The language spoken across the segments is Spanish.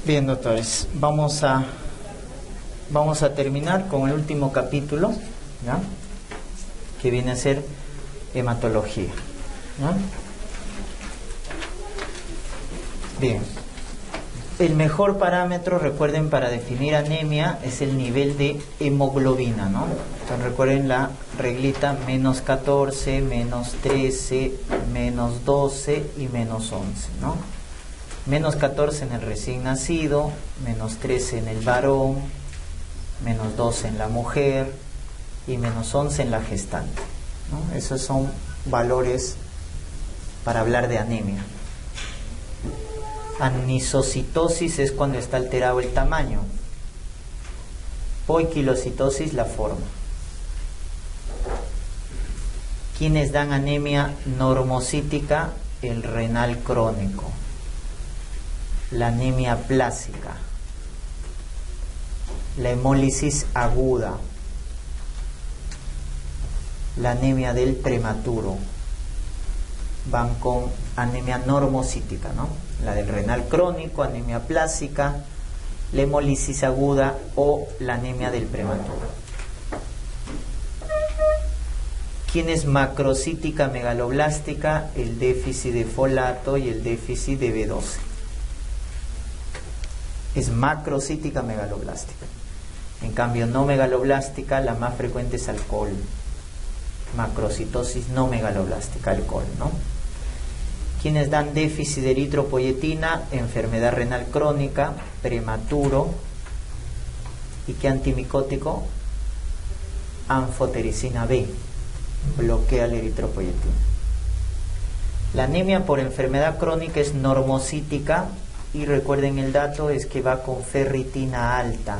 Bien, doctores, vamos a terminar con el último capítulo, ¿ya? Que viene a ser hematología, ¿ya? Bien, el mejor parámetro, recuerden, para definir anemia es el nivel de hemoglobina, ¿no? Entonces recuerden la reglita: menos 14, menos 13, menos 12 y menos 11, ¿no? Menos 14 en el recién nacido, menos 13 en el varón, menos 12 en la mujer y menos 11 en la gestante, ¿no? Esos son valores para hablar de anemia. Anisocitosis es cuando está alterado el tamaño. Poiquilocitosis, la forma. ¿Quiénes dan anemia normocítica? El renal crónico, la anemia plásica, la hemólisis aguda, la anemia del prematuro. Van con anemia normocítica, ¿no? La del renal crónico, anemia plásica, la hemólisis aguda o la anemia del prematuro. ¿Quién es macrocítica megaloblástica? El déficit de folato y el déficit de B12. Es macrocítica megaloblástica. En cambio, no megaloblástica, la más frecuente es alcohol. Macrocitosis no megaloblástica, alcohol, ¿no? ¿Quiénes dan déficit de eritropoyetina? Enfermedad renal crónica, prematuro. ¿Y qué antimicótico? Anfotericina B. Bloquea la eritropoyetina. La anemia por enfermedad crónica es normocítica. Y recuerden, el dato es que va con ferritina alta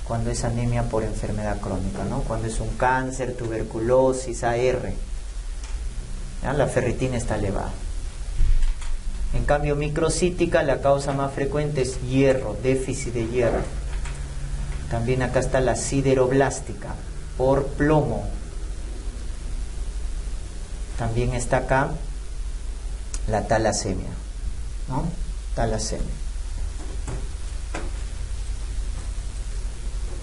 cuando es anemia por enfermedad crónica, ¿no? Cuando es un cáncer, tuberculosis, AR, ¿ya? La ferritina está elevada. En cambio, microcítica, la causa más frecuente es hierro, déficit de hierro. También acá está la sideroblástica, por plomo. También está acá la talasemia, ¿no? Talasemia.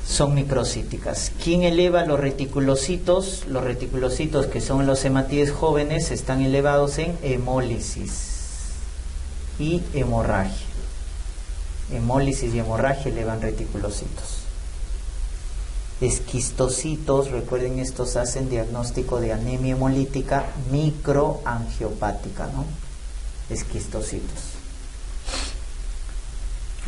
Son microcíticas. ¿Quién eleva los reticulocitos? Los reticulocitos, que son los hematíes jóvenes, están elevados en hemólisis y hemorragia. Hemólisis y hemorragia elevan reticulocitos. Esquistocitos, recuerden, estos hacen diagnóstico de anemia hemolítica microangiopática, ¿no? Esquistocitos.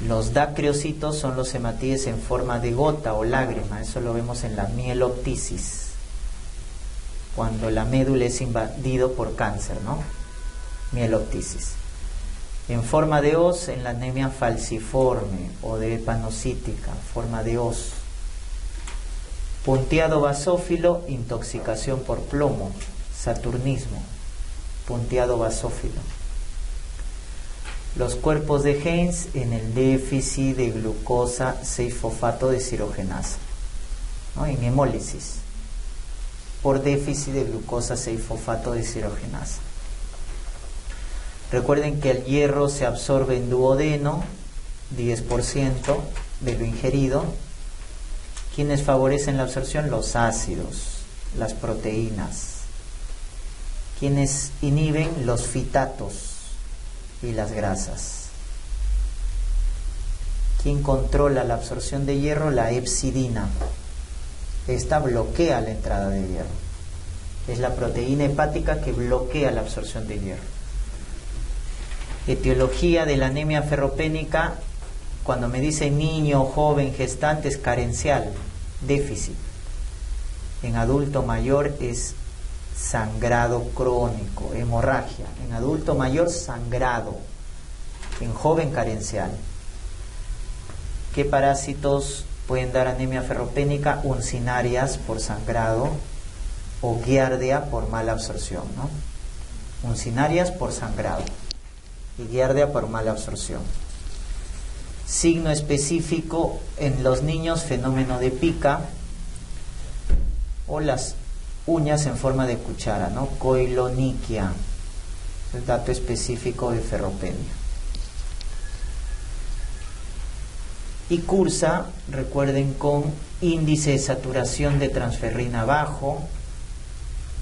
Los dacriocitos son los hematíes en forma de gota o lágrima. Eso lo vemos en la mieloptisis, cuando la médula es invadido por cáncer, ¿no? Mieloptisis. En forma de hoz, en la anemia falciforme o de panocítica, forma de hoz. Punteado basófilo, intoxicación por plomo, saturnismo, punteado basófilo. Los cuerpos de Heinz en el déficit de glucosa 6-fosfato deshidrogenasa, ¿no? En hemólisis por déficit de glucosa 6-fosfato deshidrogenasa. Recuerden que el hierro se absorbe en duodeno, 10% de lo ingerido. ¿Quiénes favorecen la absorción? Los ácidos, las proteínas. ¿Quiénes inhiben? Los fitatos y las grasas. ¿Quién controla la absorción de hierro? La hepcidina. Esta bloquea la entrada de hierro. Es la proteína hepática que bloquea la absorción de hierro. Etiología de la anemia ferropénica, cuando me dice niño, joven, gestante, es carencial, déficit. En adulto mayor es sangrado crónico, hemorragia. En adulto mayor, sangrado. En joven, carencial. ¿Qué parásitos pueden dar anemia ferropénica? Uncinarias por sangrado o giardia por mala absorción, ¿no? Uncinarias por sangrado y giardia por mala absorción. Signo específico en los niños, fenómeno de pica o las uñas en forma de cuchara, ¿no? Coiloniquia, el dato específico de ferropenia. y cursa, recuerden, con índice de saturación de transferrina bajo,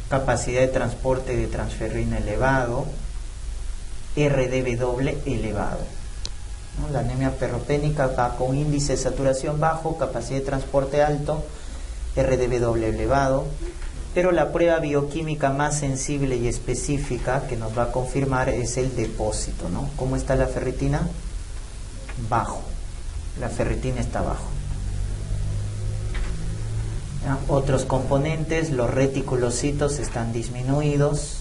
capacidad de transporte de transferrina elevado, RDW elevado, ¿no? La anemia ferropénica va con índice de saturación bajo, capacidad de transporte alto, RDW elevado, pero la prueba bioquímica más sensible y específica que nos va a confirmar es el depósito, ¿no? ¿Cómo está la ferritina? Bajo. La ferritina está bajo. ¿Ya? Otros componentes, los reticulocitos están disminuidos,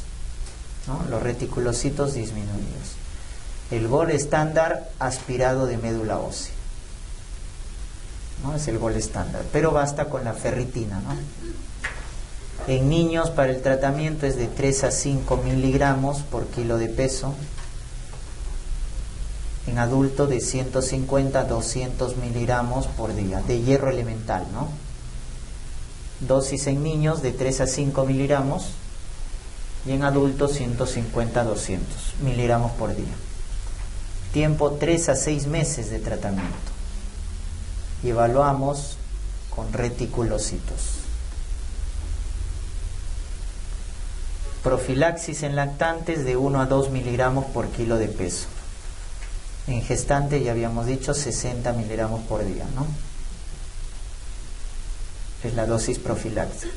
¿no? Los reticulocitos disminuidos. El gol estándar aspirado de médula ósea, ¿no? Es el gol estándar, pero basta con la ferritina, ¿no? En niños para el tratamiento es de 3 a 5 miligramos por kilo de peso. En adulto de 150 a 200 miligramos por día, de hierro elemental, ¿no? Dosis en niños de 3 a 5 miligramos y en adultos 150 a 200 miligramos por día. Tiempo 3 a 6 meses de tratamiento. Y evaluamos con reticulocitos. Profilaxis en lactantes de 1 a 2 miligramos por kilo de peso. En gestante ya habíamos dicho 60 miligramos por día, ¿no? Es la dosis profiláctica.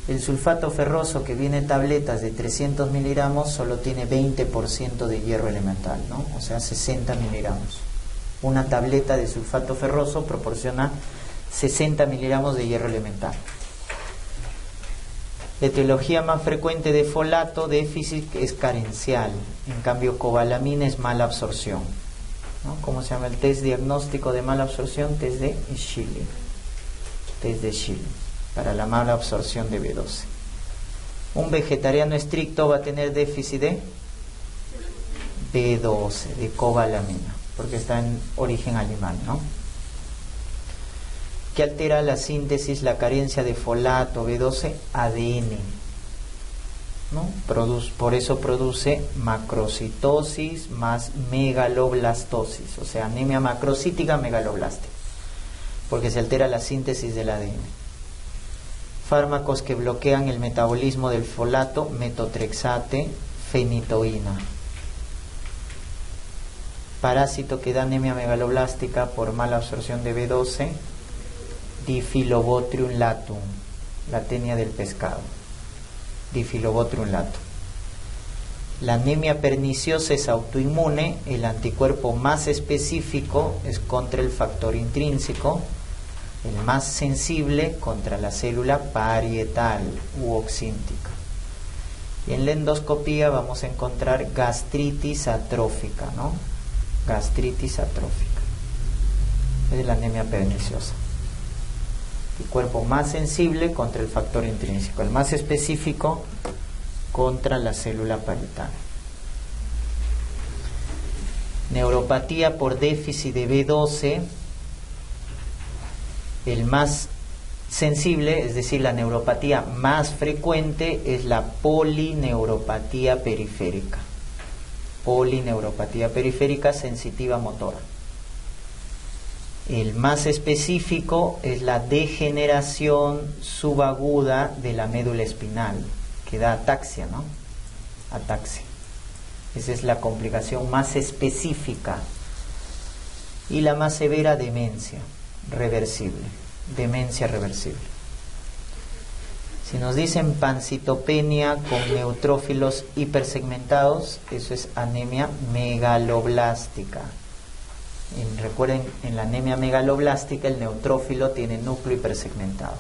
El sulfato ferroso que viene en tabletas de 300 miligramos solo tiene 20% de hierro elemental, ¿no? O sea, 60 miligramos. Una tableta de sulfato ferroso proporciona 60 miligramos de hierro elemental. La etiología más frecuente de folato déficit es carencial, en cambio cobalamina es mala absorción, ¿no? ¿Cómo se llama el test diagnóstico de mala absorción? Test de Schilling. Test de Schilling, para la mala absorción de B12. Un vegetariano estricto va a tener déficit de B12, de cobalamina, porque está en origen animal, ¿no? Que altera la síntesis, la carencia de folato, B12, ADN, ¿no? Por eso produce macrocitosis más megaloblastosis, o sea, anemia macrocítica megaloblástica, porque se altera la síntesis del ADN. Fármacos que bloquean el metabolismo del folato, metotrexate, fenitoína. Parásito que da anemia megaloblástica por mala absorción de B12, Difilobotrium latum, la tenia del pescado, Difilobotrium latum. La anemia perniciosa es autoinmune, el anticuerpo más específico es contra el factor intrínseco, el más sensible contra la célula parietal u oxíntica. Y en la endoscopía vamos a encontrar gastritis atrófica, ¿no? Gastritis atrófica. Es la anemia perniciosa. El cuerpo más sensible contra el factor intrínseco, el más específico contra la célula parietal. Neuropatía por déficit de B12, el más sensible, es decir, la neuropatía más frecuente es la polineuropatía periférica. Polineuropatía periférica sensitiva motora. El más específico es la degeneración subaguda de la médula espinal, que da ataxia, ¿no? Ataxia. Esa es la complicación más específica. Y la más severa, demencia reversible. Demencia reversible. Si nos dicen pancitopenia con neutrófilos hipersegmentados, eso es anemia megaloblástica. Recuerden, en la anemia megaloblástica el neutrófilo tiene núcleo hipersegmentado.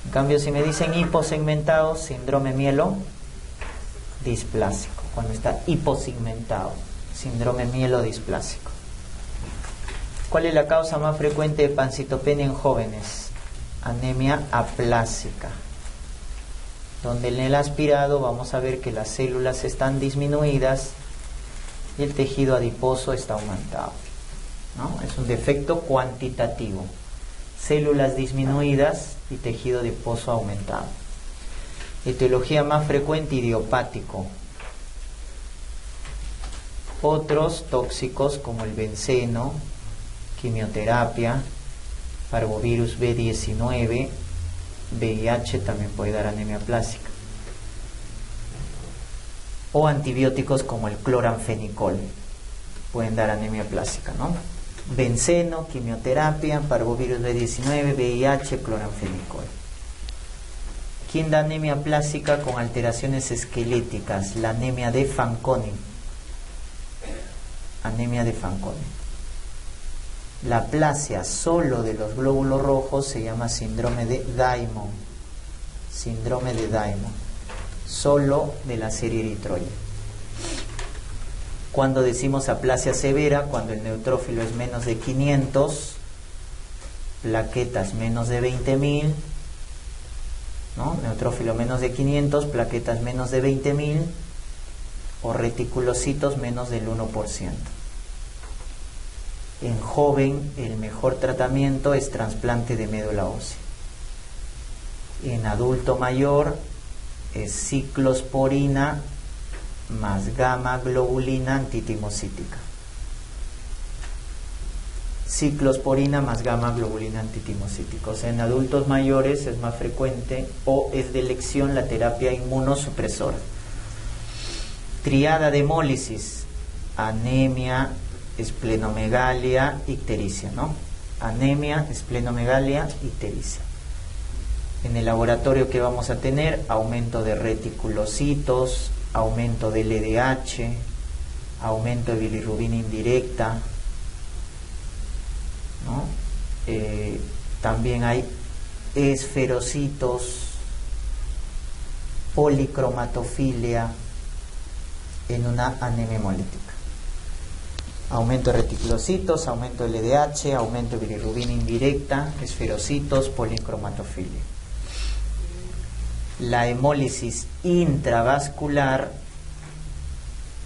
En cambio, si me dicen hiposegmentado, síndrome mielodisplásico. Cuando está hiposegmentado, síndrome mielodisplásico. ¿Cuál es la causa más frecuente de pancitopenia en jóvenes? Anemia aplásica, donde en el aspirado vamos a ver que las células están disminuidas y el tejido adiposo está aumentado, ¿no? Es un defecto cuantitativo. Células disminuidas y tejido adiposo aumentado. Etiología más frecuente, idiopático. Otros tóxicos como el benceno, quimioterapia, parvovirus B19, VIH también puede dar anemia plástica, o antibióticos como el cloranfenicol pueden dar anemia plástica, ¿no? Benceno, quimioterapia, parvovirus B19, VIH, cloranfenicol. ¿Quién da anemia plástica con alteraciones esqueléticas? La anemia de Fanconi. Anemia de Fanconi. La aplasia solo de los glóbulos rojos se llama síndrome de Diamond. Síndrome de Diamond. Solo de la serie eritroide. Cuando decimos aplasia severa, cuando el neutrófilo es menos de 500, plaquetas menos de 20.000, ¿no? Neutrófilo menos de 500, plaquetas menos de 20.000, o reticulocitos menos del 1%. En joven, el mejor tratamiento es trasplante de médula ósea. En adulto mayor, es ciclosporina más gamma globulina antitimocítica. Ciclosporina más gamma globulina antitimocítica. O sea, en adultos mayores es más frecuente o es de elección la terapia inmunosupresora. Triada de hemólisis: anemia, esplenomegalia, ictericia, ¿no? Anemia, esplenomegalia, ictericia. En el laboratorio, que vamos a tener? Aumento de reticulocitos, aumento de LDH, aumento de bilirrubina indirecta, ¿no? También hay esferocitos, policromatofilia en una anemia hemolítica. Aumento de reticulocitos, aumento de LDH, aumento de bilirrubina indirecta, esferocitos, policromatofilia. La hemólisis intravascular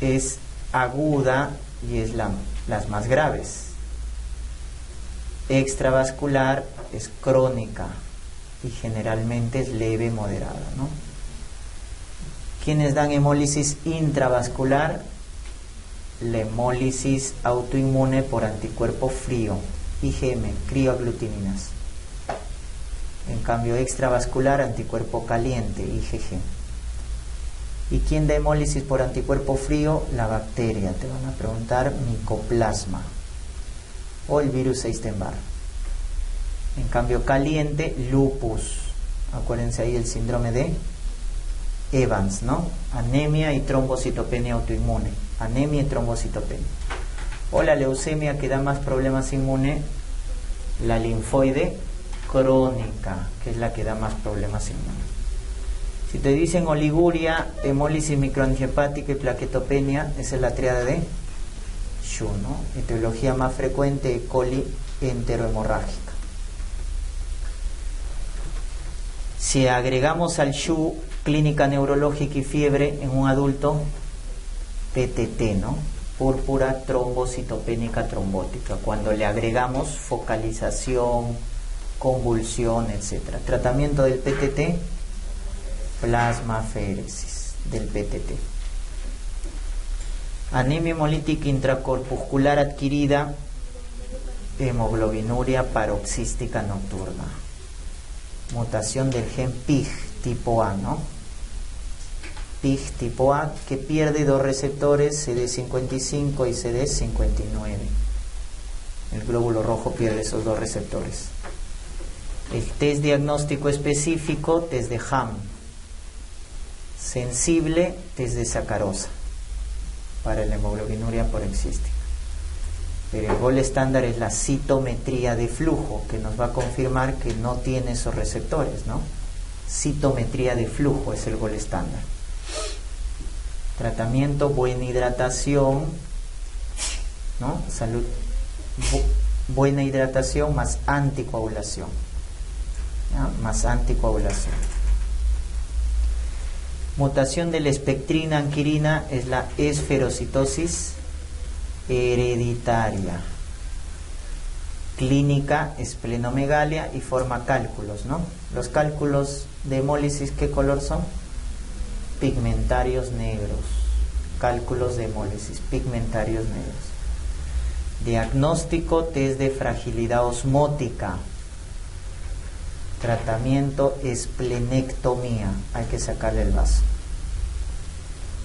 es aguda y es las más graves. Extravascular es crónica y generalmente es leve, moderada, ¿no? ¿Quiénes dan hemólisis intravascular? La hemólisis autoinmune por anticuerpo frío, IgM, crioaglutininas. En cambio, extravascular, anticuerpo caliente, IgG. ¿Y quién da hemólisis por anticuerpo frío? La bacteria. Te van a preguntar: micoplasma o el virus Epstein-Barr. En cambio, caliente, lupus. Acuérdense ahí el síndrome de Evans, ¿no? Anemia y trombocitopenia autoinmune. Anemia y trombocitopenia. O la leucemia, que da más problemas inmunes, la linfoide crónica, que es la que da más problemas inmunes. Si te dicen oliguria, hemólisis microangiopática y plaquetopenia, esa es la triada de Shu, ¿no? Etiología más frecuente: E. coli enterohemorrágica. Si agregamos al Shu clínica neurológica y fiebre en un adulto, PTT, ¿no? Púrpura trombocitopénica trombótica, cuando le agregamos focalización, convulsión, etc. Tratamiento del PTT: plasmaféresis del PTT. Anemia hemolítica intracorpuscular adquirida, hemoglobinuria paroxística nocturna. Mutación del gen PIG tipo A, ¿no? PIG tipo A, que pierde dos receptores, CD55 y CD59. El glóbulo rojo pierde esos dos receptores. El test diagnóstico específico: test de Ham. Sensible, test de sacarosa para la hemoglobinuria paroxística. Pero el gol estándar es la citometría de flujo, que nos va a confirmar que no tiene esos receptores, ¿no? Citometría de flujo es el gol estándar. Tratamiento: buena hidratación, ¿no? Salud, buena hidratación más anticoagulación, ¿ya? Más anticoagulación. Mutación de la espectrina anquirina es la esferocitosis hereditaria. Clínica: esplenomegalia y forma cálculos, ¿no? Los cálculos de hemólisis, ¿qué color son? Pigmentarios negros. Cálculos de hemólisis, pigmentarios negros. Diagnóstico, test de fragilidad osmótica. Tratamiento, esplenectomía. Hay que sacarle el vaso.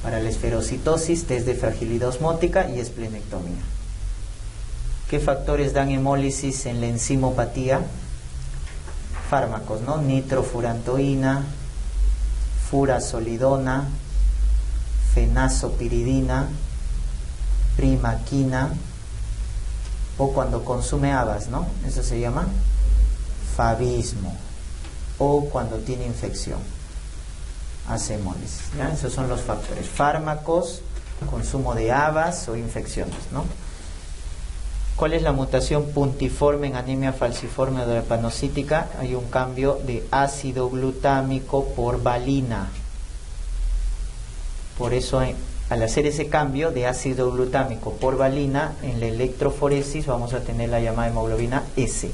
Para la esferocitosis, test de fragilidad osmótica y esplenectomía. ¿Qué factores dan hemólisis en la enzimopatía? Fármacos, ¿no? Nitrofurantoína, furazolidona, fenazopiridina, primaquina, o cuando consume habas, ¿no? Eso se llama favismo, o cuando tiene infección, hace hemólisis, ¿ya? Esos son los factores: fármacos, consumo de habas o infecciones, ¿no? ¿Cuál es la mutación puntiforme en anemia falciforme o drepanocítica? Hay un cambio de ácido glutámico por valina. Por eso, al hacer ese cambio de ácido glutámico por valina, en la electroforesis vamos a tener la llamada hemoglobina S.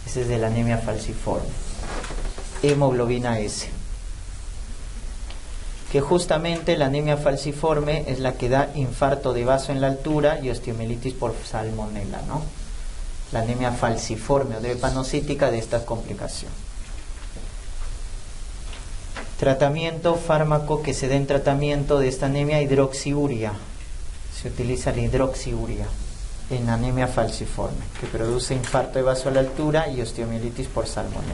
Ese es de la anemia falciforme. Hemoglobina S. Que justamente la anemia falciforme es la que da infarto de vaso en la altura y osteomielitis por salmonela, ¿no? La anemia falciforme o drepanocítica de esta complicación. Tratamiento, fármaco que se da en tratamiento de esta anemia: hidroxiuria. Se utiliza la hidroxiuria en anemia falciforme, que produce infarto de vaso a la altura y osteomielitis por salmonela.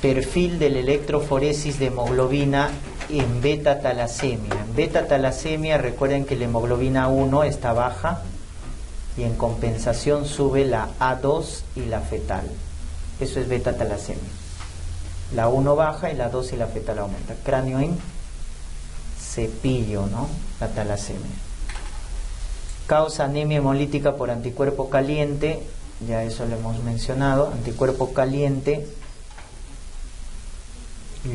Perfil de la electroforesis de hemoglobina en beta-talasemia. En beta-talasemia, recuerden que la hemoglobina 1 está baja y en compensación sube la A2 y la fetal. Eso es beta-talasemia. La 1 baja y la 2 y la fetal aumenta. Cráneo en cepillo, ¿no? La talasemia. Causa anemia hemolítica por anticuerpo caliente. Ya eso lo hemos mencionado. Anticuerpo caliente,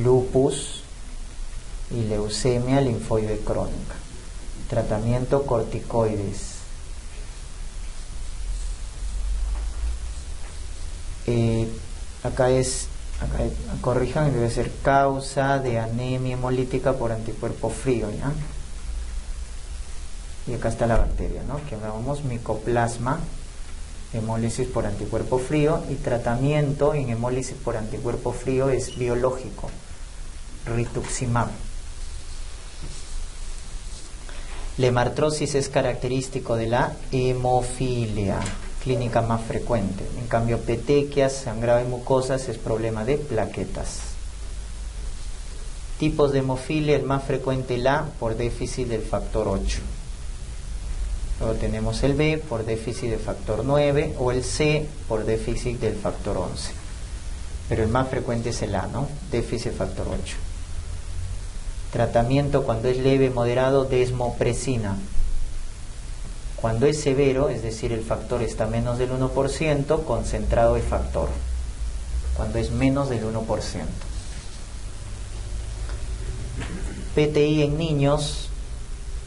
lupus y leucemia linfoide crónica. Tratamiento, corticoides. Corrijan, debe ser causa de anemia hemolítica por anticuerpo frío, ¿ya? Y acá está la bacteria, ¿no? Que llamamos micoplasma, hemólisis por anticuerpo frío. Y tratamiento en hemólisis por anticuerpo frío es biológico, rituximab. La hemartrosis es característico de la hemofilia, clínica más frecuente. En cambio, petequias, sangrado y mucosas es problema de plaquetas. Tipos de hemofilia: el más frecuente, el A, por déficit del factor 8. Luego tenemos el B, por déficit del factor 9, o el C, por déficit del factor 11. Pero el más frecuente es el A, ¿no? Déficit factor 8. Tratamiento cuando es leve, moderado, desmopresina. Cuando es severo, es decir, el factor está menos del 1%, concentrado de factor. Cuando es menos del 1%. PTI en niños.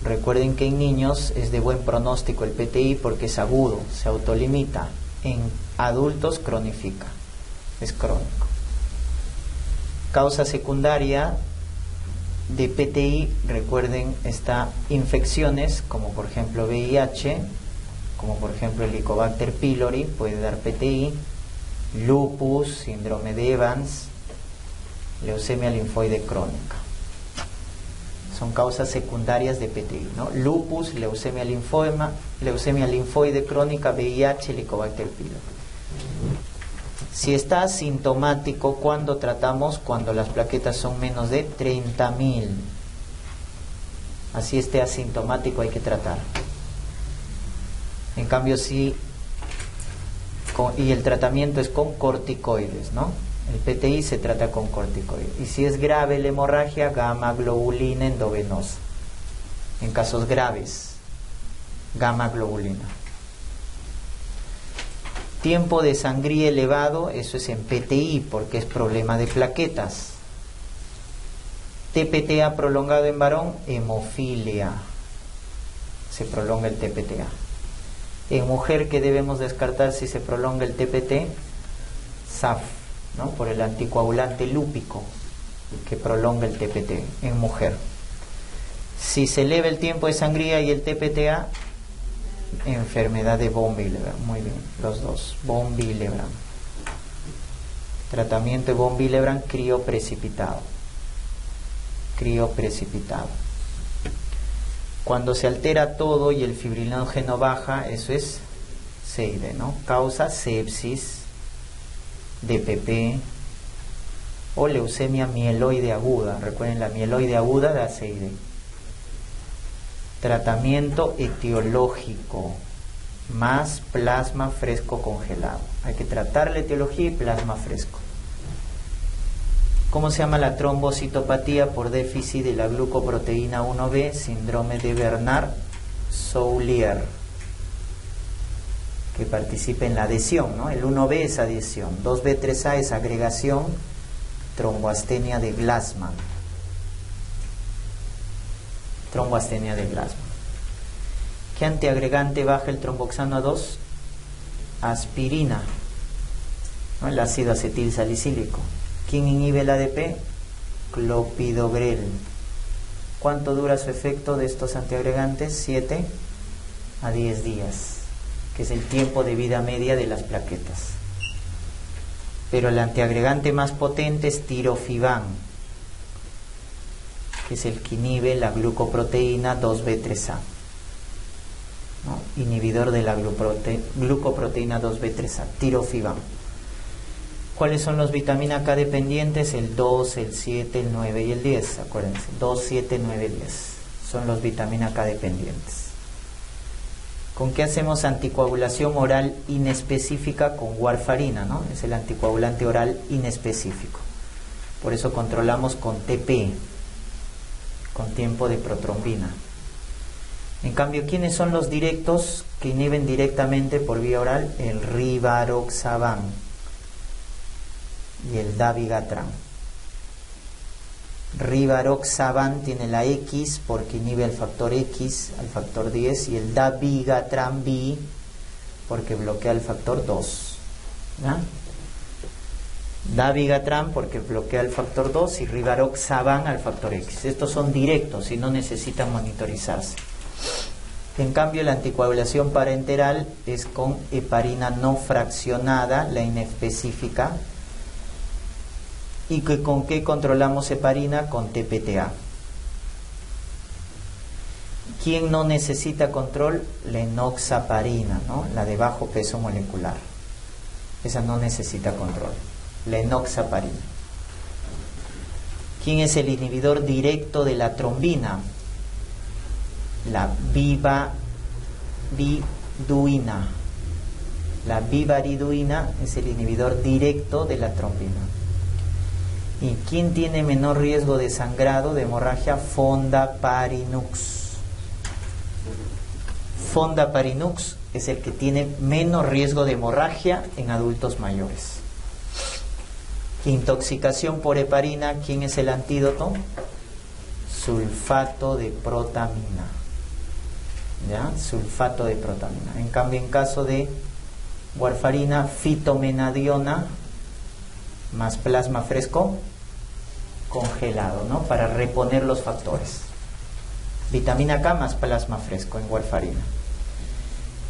Recuerden que en niños es de buen pronóstico el PTI porque es agudo, se autolimita. En adultos cronifica, es crónico. Causa secundaria de PTI, recuerden, está infecciones como por ejemplo VIH, como por ejemplo el Helicobacter pylori, puede dar PTI, lupus, síndrome de Evans, leucemia linfoide crónica. Son causas secundarias de PTI, ¿no? Lupus, leucemia linfoide crónica, VIH, Helicobacter pylori. Si está asintomático, ¿cuándo tratamos? Cuando las plaquetas son menos de 30.000. Así esté asintomático, hay que tratar. En cambio, y el tratamiento es con corticoides, ¿no? El PTI se trata con corticoides. Y si es grave la hemorragia, gamma globulina endovenosa. En casos graves, gamma globulina. Tiempo de sangría elevado, eso es en PTI porque es problema de plaquetas. TPTA prolongado en varón, hemofilia. Se prolonga el TPTA. En mujer, ¿qué debemos descartar si se prolonga el TPT? SAF, ¿no? Por el anticoagulante lúpico. que prolonga el TPT en mujer. Si se eleva el tiempo de sangría y el TPTA, enfermedad de von Willebrand. Muy bien, los dos, von Willebrand. Tratamiento de von Willebrand, crioprecipitado. Crioprecipitado. Cuando se altera todo y el fibrinógeno baja, eso es SEIDE, ¿no? Causa sepsis, DPP o leucemia mieloide aguda. Recuerden, la mieloide aguda da SEIDE. Tratamiento etiológico más plasma fresco congelado. Hay que tratar la etiología y plasma fresco. ¿Cómo se llama la trombocitopatía por déficit de la glucoproteína 1B? Síndrome de Bernard-Soulier, que participa en la adhesión, ¿no? El 1B es adhesión, 2B3A es agregación, tromboastenia de Glassman. Tromboastenia de Glassman. ¿Qué antiagregante baja el tromboxano a 2? Aspirina, ¿no? El ácido acetil salicílico. ¿Quién inhibe el ADP? Clopidogrel. ¿Cuánto dura su efecto de estos antiagregantes? 7 a 10 días, que es el tiempo de vida media de las plaquetas. Pero el antiagregante más potente es tirofiban, que es el que inhibe la glucoproteína 2B3A, ¿no? Inhibidor de la glucoproteína 2B3A, tirofiban. ¿Cuáles son los vitamina K dependientes? El 2, el 7, el 9 y el 10, acuérdense, 2, 7, 9, 10 son los vitamina K dependientes. ¿Con qué hacemos anticoagulación oral inespecífica? Con warfarina, ¿no? Es el anticoagulante oral inespecífico. Por eso controlamos con TP, con tiempo de protrombina. En cambio, ¿quiénes son los directos que inhiben directamente por vía oral? El rivaroxaban y el dabigatran. Rivaroxaban tiene la X porque inhibe al factor X, al factor 10, y el dabigatran B porque bloquea el factor 2. ¿Ya? Dabigatran porque bloquea el factor 2 y rivaroxaban al factor X. Estos son directos y no necesitan monitorizarse. En cambio, la anticoagulación parenteral es con heparina no fraccionada, la inespecífica. ¿Y con qué controlamos heparina? Con TPTA. ¿Quién no necesita control? La enoxaparina, ¿no? La de bajo peso molecular. Esa no necesita control. La enoxaparina. ¿Quién es el inhibidor directo de la trombina? La vivariduina. La vivariduina es el inhibidor directo de la trombina. ¿Y quién tiene menor riesgo de sangrado, de hemorragia? Fondaparinux. Fondaparinux es el que tiene menos riesgo de hemorragia en adultos mayores. Intoxicación por heparina, ¿quién es el antídoto? Sulfato de protamina. ¿Ya? Sulfato de protamina. En cambio, en caso de warfarina, fitomenadiona más plasma fresco congelado, ¿no? Para reponer los factores. Vitamina K más plasma fresco en warfarina.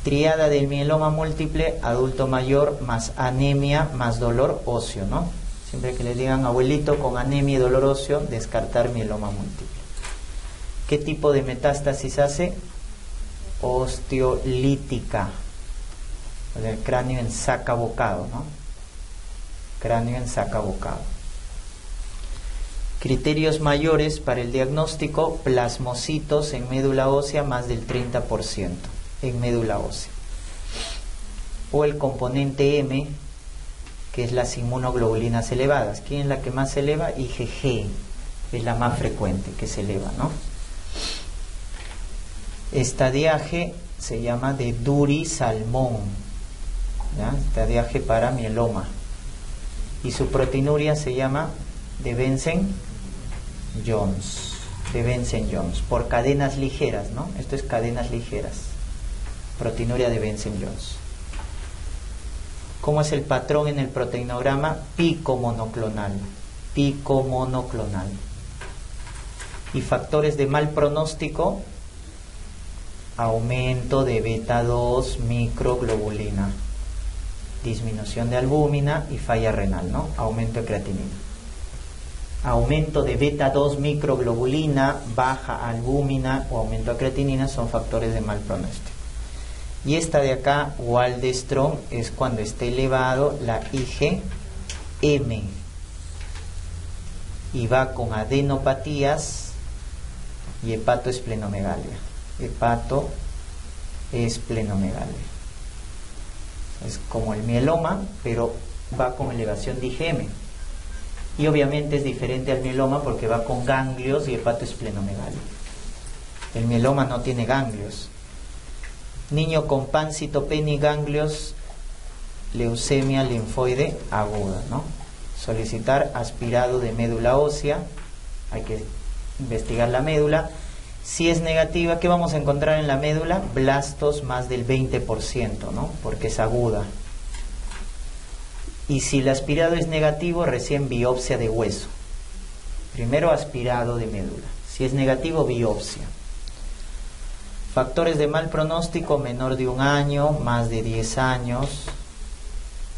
Triada del mieloma múltiple, adulto mayor más anemia más dolor óseo, ¿no? Siempre que le digan abuelito con anemia y dolor óseo, descartar mieloma múltiple. ¿Qué tipo de metástasis hace? Osteolítica. El cráneo en saca bocado, ¿no? Cráneo en saca bocado. Criterios mayores para el diagnóstico: plasmocitos en médula ósea más del 30% en médula ósea. O el componente M, que es las inmunoglobulinas elevadas. ¿Quién es la que más se eleva? IgG, es la más frecuente que se eleva, ¿no? Estadiaje se llama de Dury-Salmón, ¿ya? Estadiaje para mieloma. Y su proteinuria se llama de Benson-Jones, de Benson-Jones, por cadenas ligeras, ¿no? Esto es cadenas ligeras, proteinuria de Benson-Jones. ¿Cómo es el patrón en el proteinograma? Pico monoclonal. pico monoclonal. Y factores de mal pronóstico: aumento de beta 2 microglobulina, disminución de albúmina y falla renal, ¿no? Aumento de creatinina. Aumento de beta 2 microglobulina, baja albúmina o aumento de creatinina son factores de mal pronóstico. Y esta de acá, Waldenström, es cuando esté elevado la IgM y va con adenopatías y hepatoesplenomegalia. Hepatoesplenomegalia. Es como el mieloma, pero va con elevación de IgM. Y obviamente es diferente al mieloma porque va con ganglios y hepatoesplenomegalia. El mieloma no tiene ganglios. Niño con pancitopenia y ganglios, leucemia linfoide aguda, ¿no? Solicitar aspirado de médula ósea, hay que investigar la médula. Si es negativa, ¿qué vamos a encontrar en la médula? Blastos más del 20%, ¿no? Porque es aguda. Y si el aspirado es negativo, recién biopsia de hueso. Primero aspirado de médula. Si es negativo, biopsia. Factores de mal pronóstico: menor de 1 año, más de 10 años.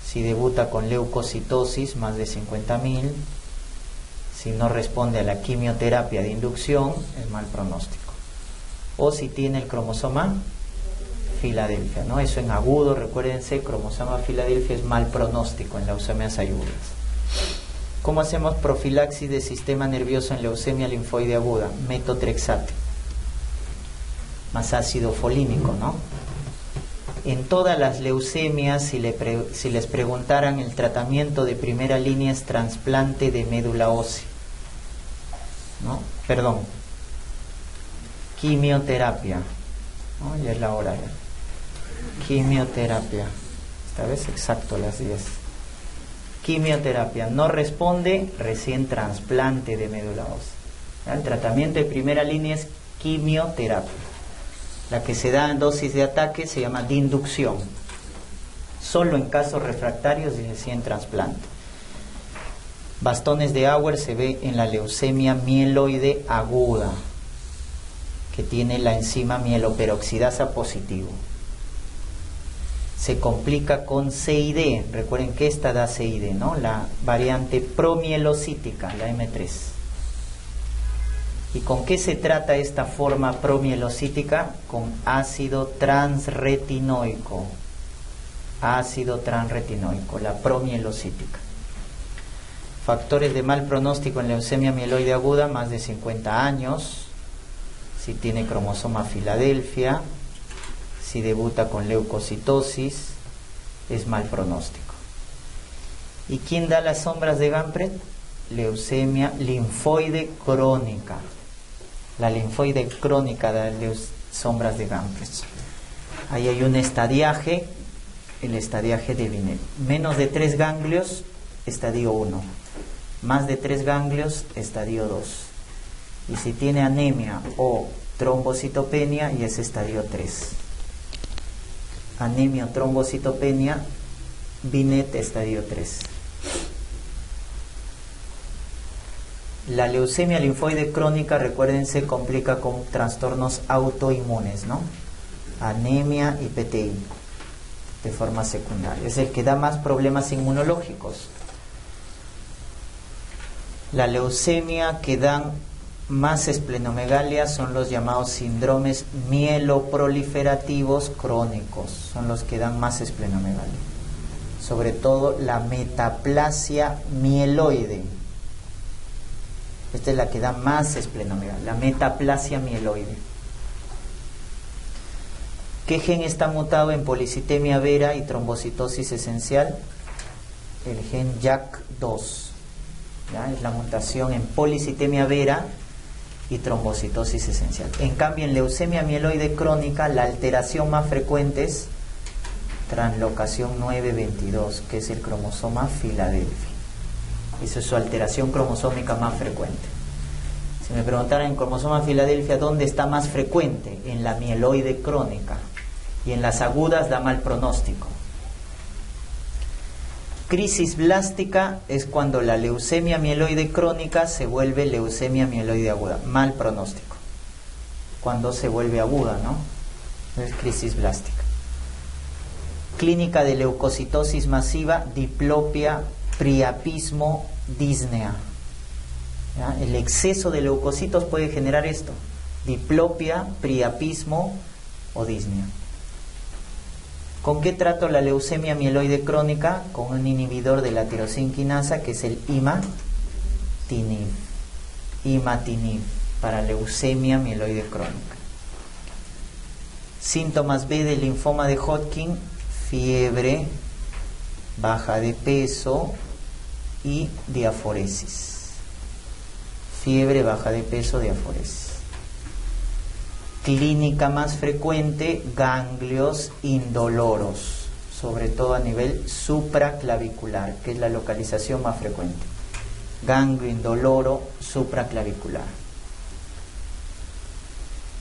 Si debuta con leucocitosis, más de 50.000. Si no responde a la quimioterapia de inducción, es mal pronóstico. O si tiene el cromosoma Filadelfia, ¿no? Eso en agudo, recuérdense, cromosoma Filadelfia es mal pronóstico en leucemias agudas. ¿Cómo hacemos profilaxis de sistema nervioso en leucemia linfoide aguda? Metotrexate más ácido folínico, ¿no? En todas las leucemias, si les preguntaran, el tratamiento de primera línea es trasplante de médula ósea, ¿no? Perdón, quimioterapia, ¿no? Ya es la hora ya. Quimioterapia, esta vez exacto las 10. Quimioterapia, no responde, recién trasplante de médula ósea, ¿ya? El tratamiento de primera línea es quimioterapia. La que se da en dosis de ataque se llama de inducción. Solo en casos refractarios y recién trasplante. Bastones de Auer se ve en la leucemia mieloide aguda, que tiene la enzima mieloperoxidasa positivo. Se complica con CID. Recuerden que esta da CID, ¿no? La variante promielocítica, la M3. ¿Y con qué se trata esta forma promielocítica? Con ácido transretinoico. Ácido transretinoico, la promielocítica. Factores de mal pronóstico en leucemia mieloide aguda, más de 50 años. Si tiene cromosoma Filadelfia, si debuta con leucocitosis, es mal pronóstico. ¿Y quién da las sombras de Gampret? Leucemia linfoide crónica. La linfoide crónica da sombras de Gampret. Ahí hay un estadiaje, el estadiaje de Binet. Menos de 3 ganglios, estadio 1. Más de 3 ganglios, estadio 2. Y si tiene anemia o trombocitopenia, y es estadio 3. Anemia o trombocitopenia, Binet, estadio 3. La leucemia linfoide crónica, recuerden, se complica con trastornos autoinmunes, ¿no? Anemia y PTI de forma secundaria. Es el que da más problemas inmunológicos. La leucemia que dan más esplenomegalia son los llamados síndromes mieloproliferativos crónicos. Son los que dan más esplenomegalia. Sobre todo la metaplasia mieloide. Esta es la que da más esplenomegalia, la metaplasia mieloide. ¿Qué gen está mutado en policitemia vera y trombocitosis esencial? El gen JAK2. ¿Ya? Es la mutación en policitemia vera y trombocitosis esencial. En cambio, en leucemia mieloide crónica, la alteración más frecuente es translocación 922, que es el cromosoma Filadelfia. Esa es su alteración cromosómica más frecuente. Si me preguntaran en cromosoma Filadelfia, ¿dónde está más frecuente? En la mieloide crónica. Y en las agudas da mal pronóstico. Crisis blástica es cuando la leucemia mieloide crónica se vuelve leucemia mieloide aguda. Mal pronóstico. Cuando se vuelve aguda, ¿no? Es crisis blástica. Clínica de leucocitosis masiva, diplopia, priapismo, disnea. ¿Ya? El exceso de leucocitos puede generar esto: diplopia, priapismo o disnea. ¿Con qué trato la leucemia mieloide crónica? Con un inhibidor de la tirosinquinasa, que es el imatinib. Imatinib para leucemia mieloide crónica. Síntomas B del linfoma de Hodgkin: fiebre, baja de peso y diaforesis. Fiebre, baja de peso, diaforesis. Clínica más frecuente: ganglios indoloros, sobre todo a nivel supraclavicular, que es la localización más frecuente. Ganglio indoloro supraclavicular.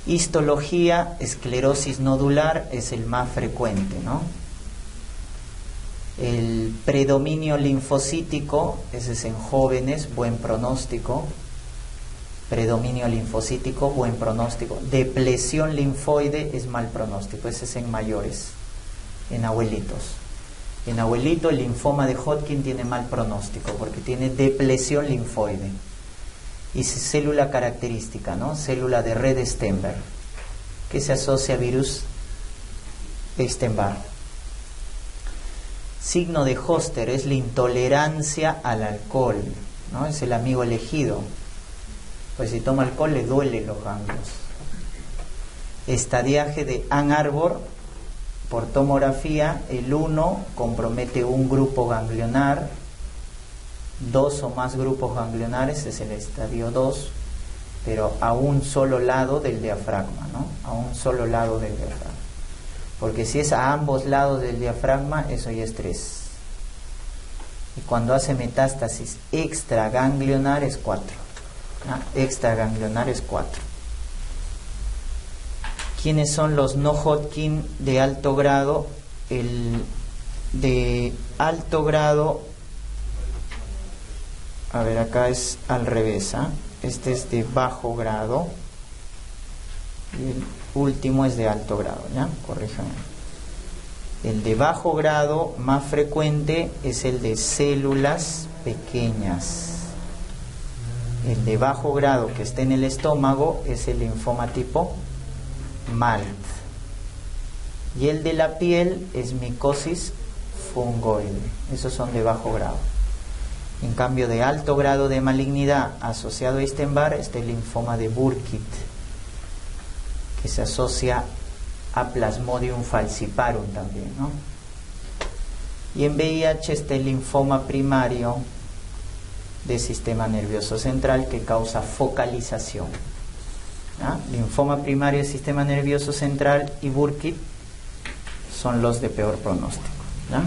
Histología: esclerosis nodular es el más frecuente, ¿no? El predominio linfocítico, ese es en jóvenes, buen pronóstico. Predominio linfocítico, buen pronóstico. Depresión linfoide es mal pronóstico, ese es en mayores, en abuelitos. En abuelito el linfoma de Hodgkin tiene mal pronóstico porque tiene depresión linfoide. Y célula característica, ¿no? Célula de red Stenberg, que se asocia a virus Epstein-Barr. Signo de Hoster es la intolerancia al alcohol, ¿no? Es el amigo elegido. Pues si toma alcohol le duelen los ganglios. Estadiaje de Ann Arbor por tomografía: el 1 compromete un grupo ganglionar, 2 o más grupos ganglionares es el estadio 2, pero a un solo lado del diafragma, ¿no? A un solo lado del diafragma. Porque si es a ambos lados del diafragma, eso ya es 3. Y cuando hace metástasis extraganglionar es 4. Extraganglionar es 4. ¿Quiénes son los no Hodgkin de alto grado? El de alto grado, a ver, acá es al revés, ¿eh? Este es de bajo grado y el último es de alto grado, ¿ya? Corríjame. El de bajo grado más frecuente es el de células pequeñas. El de bajo grado que está en el estómago es el linfoma tipo MALT. Y el de la piel es micosis fungoide. Esos son de bajo grado. En cambio, de alto grado de malignidad asociado a Epstein-Barr está el linfoma de Burkitt, que se asocia a Plasmodium falciparum también, ¿no? Y en VIH está el linfoma primario del sistema nervioso central, que causa focalización. ¿Ah? Linfoma primario del sistema nervioso central y Burkitt son los de peor pronóstico, ¿ya?